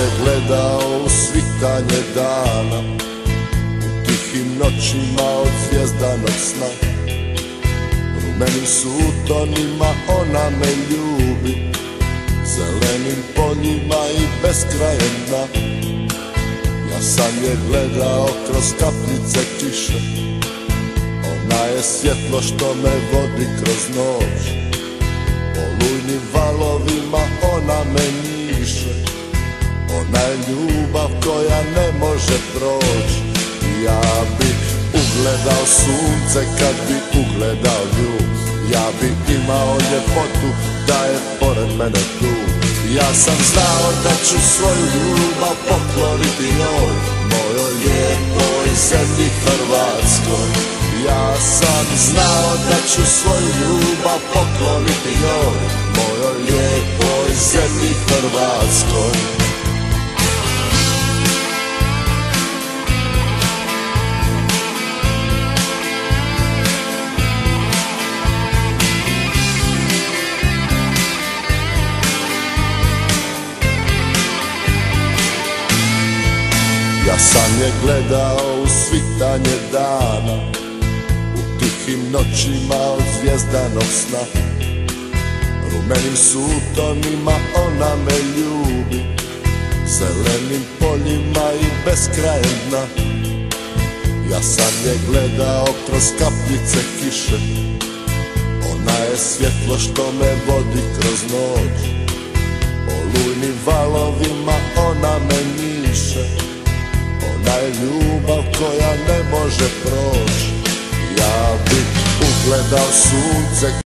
je gledao u svitanje dana, u tihim noćima od zvjezdanog sna. Rumenim sutonima ona me ljubi, zelenim poljima i beskrajem dna. Ja sam je gledao kroz kapljice kiše, ona je svjetlo što me vodi kroz noć. Olujnim valovima ona me njiše, ona je ljubav koja ne može proći. Ja bi ugledao sunce kad bi ugledao nju, ja bi imao ljepotu da je pored mene tu. Ja sam znao da ću svoju ljubav pokloniti njoj, mojoj lijepoj zemlji Hrvatskoj. Ja sam znao da ću svoju ljubav pokloniti njoj, mojoj lijepoj zemlji Hrvatskoj. Ja sam je gledao u svitanje dana, u tihim noćima od zvjezdanog sna. Rumenim sutonima ona me ljubi, zelenim poljima i beskrajem dna. Ja sam je gledao kroz kapljice kiše, ona je svjetlo što me vodi kroz noć. Olujnim valovima ona me njiše, ona je ljubav koja ne može proći. Ja bih ugledao sunce